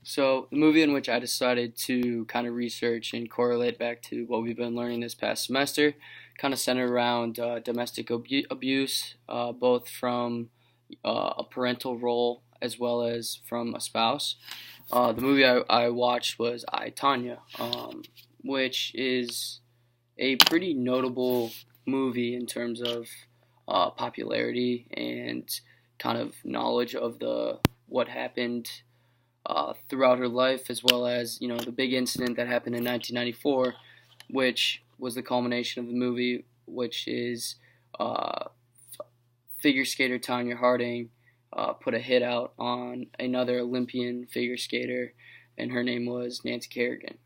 So, the movie in which I decided to kind of research and correlate back to what we've been learning this past semester kind of centered around domestic abuse, both from a parental role as well as from a spouse. The movie I watched was Tonya, which is a pretty notable movie in terms of popularity and kind of knowledge of the what happened throughout her life, as well as the big incident that happened in 1994, which was the culmination of the movie, which is uh, figure skater Tonya Harding put a hit out on another Olympian figure skater, and her name was Nancy Kerrigan.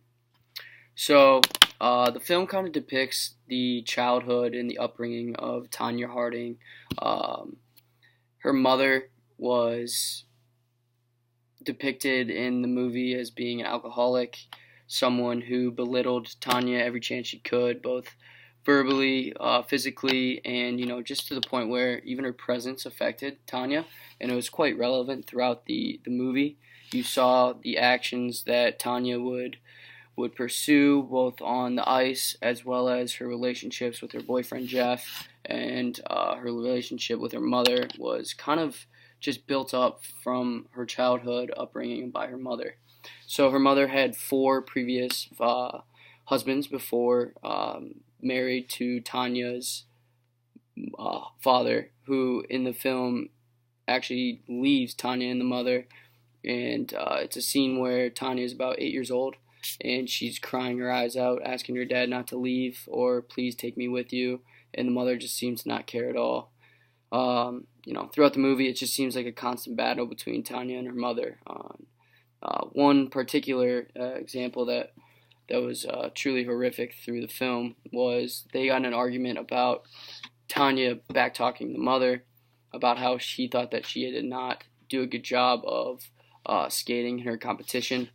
So the film kind of depicts the childhood and the upbringing of Tonya Harding. Um, Her mother was depicted in the movie as being an alcoholic, someone who belittled Tonya every chance she could, both verbally, physically, and just to the point where even her presence affected Tonya, and it was quite relevant throughout the movie. You saw the actions that Tonya would pursue both on the ice as well as her relationships with her boyfriend Jeff, and her relationship with her mother was kind of just built up from her childhood upbringing by her mother. So her mother had four previous husbands before married to Tanya's father, who in the film actually leaves Tonya and the mother. And it's a scene where Tonya is about 8 years old, and she's crying her eyes out, asking her dad not to leave or please take me with you. And the mother just seems to not care at all. Throughout the movie, it just seems like a constant battle between Tonya and her mother. One particular example that was truly horrific through the film was they got in an argument about Tonya back talking the mother about how she thought that she did not do a good job of skating in her competition.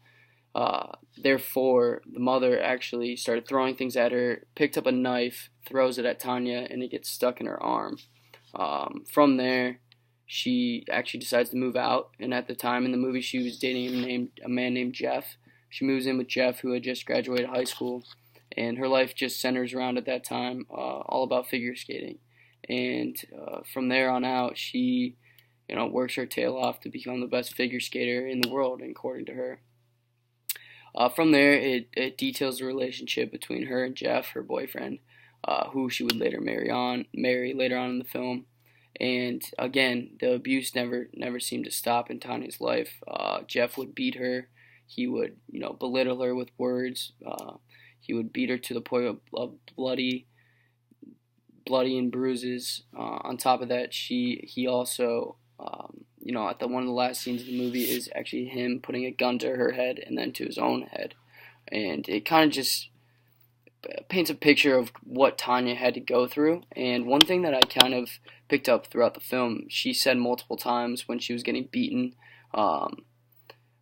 Therefore, the mother actually started throwing things at her, picked up a knife, throws it at Tonya, and it gets stuck in her arm. From there, she actually decides to move out, and at the time in the movie, she was dating a man named Jeff. She moves in with Jeff, who had just graduated high school, and her life just centers around at that time all about figure skating. And from there on out, she works her tail off to become the best figure skater in the world, according to her. From there, it details the relationship between her and Jeff, her boyfriend, who she would later marry later on in the film. And again, the abuse never seemed to stop in Tanya's life. Jeff would beat her. He would, belittle her with words. He would beat her to the point of bloody and bruises. On top of that, he also, at one of the last scenes of the movie is actually him putting a gun to her head and then to his own head, and it kind of just paints a picture of what Tonya had to go through. And one thing that I kind of picked up throughout the film, she said multiple times when she was getting beaten,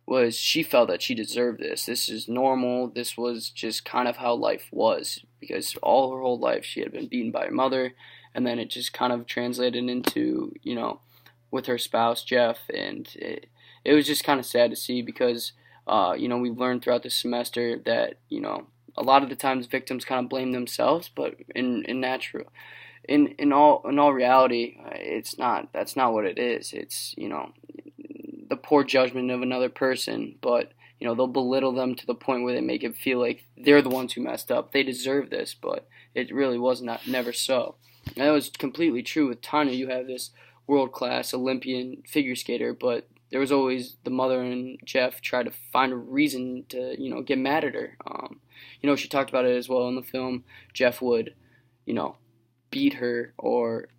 was she felt that she deserved this. This is normal. This was just kind of how life was, because all her whole life she had been beaten by her mother, and then it just kind of translated into, with her spouse Jeff, and it was just kind of sad to see because, we've learned throughout the semester that, a lot of the times victims kind of blame themselves, but in all reality, that's not what it is. It's the poor judgment of another person, but they'll belittle them to the point where they make it feel like they're the ones who messed up. They deserve this, but it really was never so. And that was completely true with Tonya. You have this world-class Olympian figure skater, but there was always the mother and Jeff try to find a reason to get mad at her. She talked about it as well in the film. Jeff would beat her or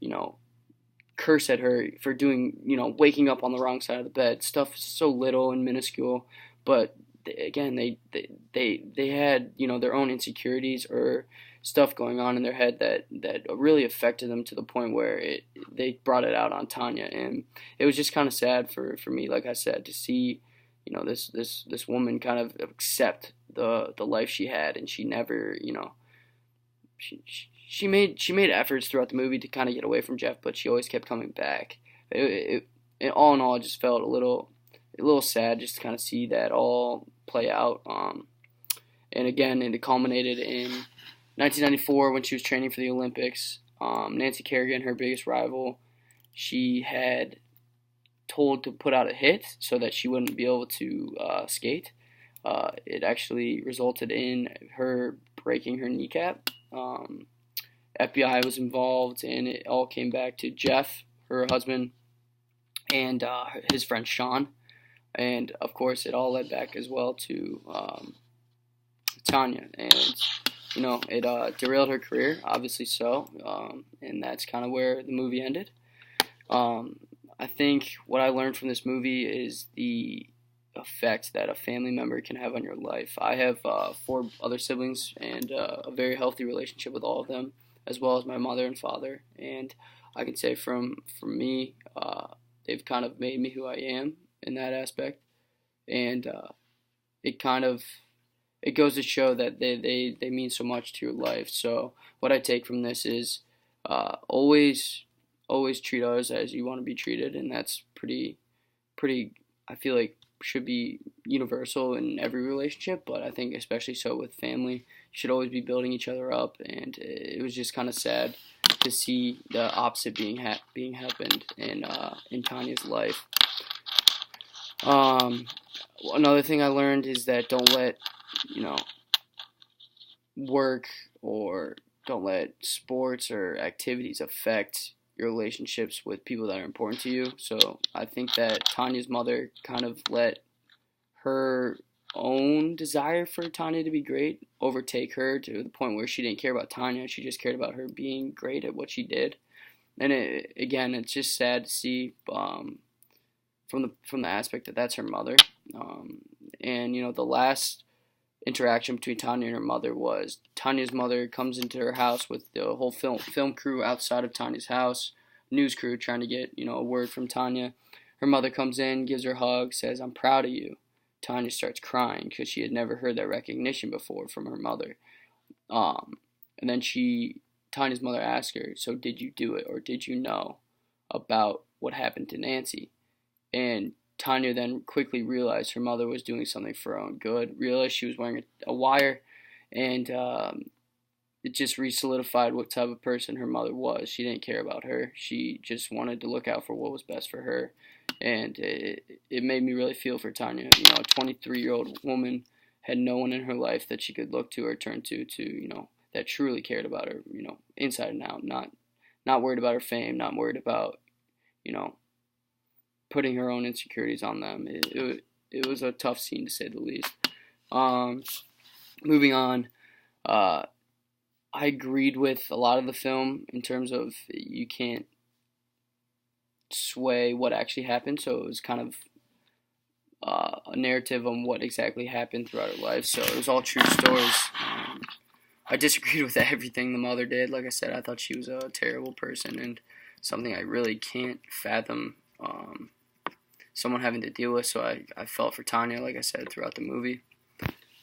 curse at her for doing waking up on the wrong side of the bed, stuff so little and minuscule, but again they had their own insecurities or stuff going on in their head that really affected them to the point where they brought it out on Tonya. And it was just kind of sad for me, like I said, to see this woman kind of accept the life she had, and she never she made efforts throughout the movie to kind of get away from Jeff, but she always kept coming back. It all in all, it just felt a little a little sad just to kind of see that all play out. And again, it culminated in 1994 when she was training for the Olympics. Nancy Kerrigan, her biggest rival, she had told to put out a hit so that she wouldn't be able to skate. It actually resulted in her breaking her kneecap. FBI was involved, and it all came back to Jeff, her husband, and his friend Sean. And, of course, it all led back as well to Tonya. And, it derailed her career, obviously so. And that's kind of where the movie ended. I think what I learned from this movie is the effect that a family member can have on your life. I have 4 other siblings and a very healthy relationship with all of them, as well as my mother and father. And I can say from me, they've kind of made me who I am in that aspect. And it goes to show that they mean so much to your life. So what I take from this is always treat others as you want to be treated, and that's pretty I feel like should be universal in every relationship, but I think especially so with family. You should always be building each other up, and it was just kind of sad to see the opposite being happened in Tanya's life. Another thing I learned is that don't let work or don't let sports or activities affect your relationships with people that are important to you. So I think that Tanya's mother kind of let her own desire for Tanya to be great overtake her to the point where she didn't care about Tanya. She just cared about her being great at what she did. And it's just sad to see from the aspect that that's her mother. And the last interaction between Tonya and her mother was Tanya's mother comes into her house with the whole film crew outside of Tanya's house, news crew trying to get a word from Tonya. Her mother comes in, gives her a hug, says, "I'm proud of you." Tonya starts crying because she had never heard that recognition before from her mother. And then Tanya's mother asks her, "So did you do it, or did you know about what happened to Nancy?" And Tonya then quickly realized her mother was doing something for her own good, realized she was wearing a wire, and it just re-solidified what type of person her mother was. She didn't care about her. She just wanted to look out for what was best for her. And it made me really feel for Tonya. A 23-year-old woman had no one in her life that she could look to or turn to that truly cared about her, inside and out, not worried about her fame, not worried about, putting her own insecurities on them. It was a tough scene, to say the least. Moving on, I agreed with a lot of the film in terms of you can't sway what actually happened, so it was kind of a narrative on what exactly happened throughout her life, so it was all true stories. I disagreed with everything the mother did. Like I said, I thought she was a terrible person and something I really can't fathom someone having to deal with, so I felt for Tonya, like I said, throughout the movie.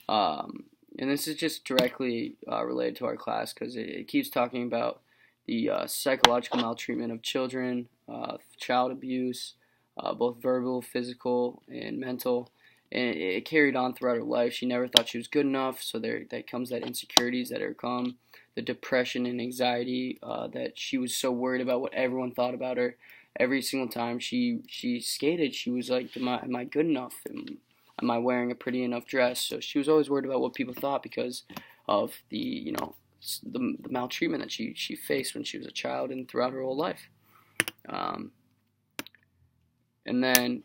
And this is just directly related to our class because it keeps talking about the psychological maltreatment of children, child abuse, both verbal, physical, and mental. And it carried on throughout her life. She never thought she was good enough, so that comes that insecurities that are come, the depression and anxiety that she was so worried about what everyone thought about her. Every single time she skated, she was like, am I good enough? Am I wearing a pretty enough dress? So she was always worried about what people thought because of the maltreatment that she faced when she was a child and throughout her whole life. And then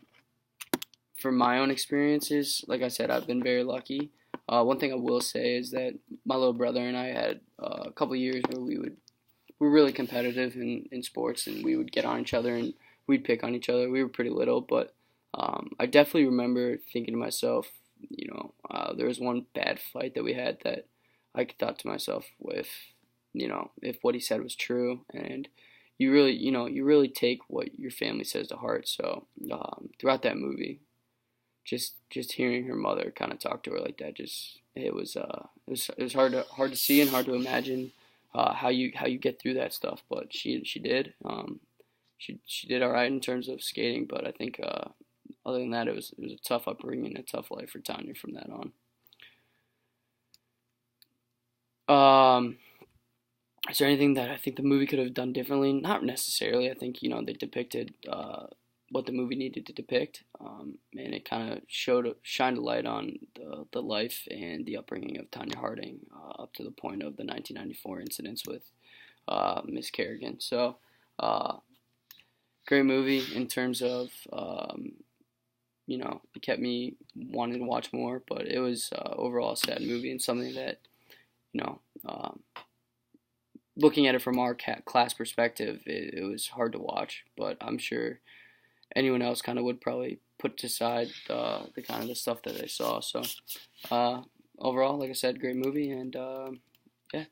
from my own experiences, like I said, I've been very lucky. One thing I will say is that my little brother and I had a couple of years where we were really competitive in sports, and we would get on each other and we'd pick on each other. We were pretty little, but I definitely remember thinking to myself, there was one bad fight that we had that I thought to myself, if what he said was true, and you really take what your family says to heart. So throughout that movie, just hearing her mother kind of talk to her like that, it was hard to see and hard to imagine how you get through that stuff. But she did. She did all right in terms of skating, but I think other than that, it was a tough upbringing, a tough life for Tonya from that on. Um, is there anything that I think the movie could have done differently? Not necessarily. I think they depicted what the movie needed to depict, and it kind of shined a light on the life and the upbringing of Tonya Harding up to the point of the 1994 incidents with Miss Kerrigan. So, great movie in terms of it kept me wanting to watch more, but it was overall a sad movie and something that you know. Looking at it from our class perspective, it was hard to watch, but I'm sure anyone else kind of would probably put aside the kind of the stuff that they saw. So overall, like I said, great movie, and yeah.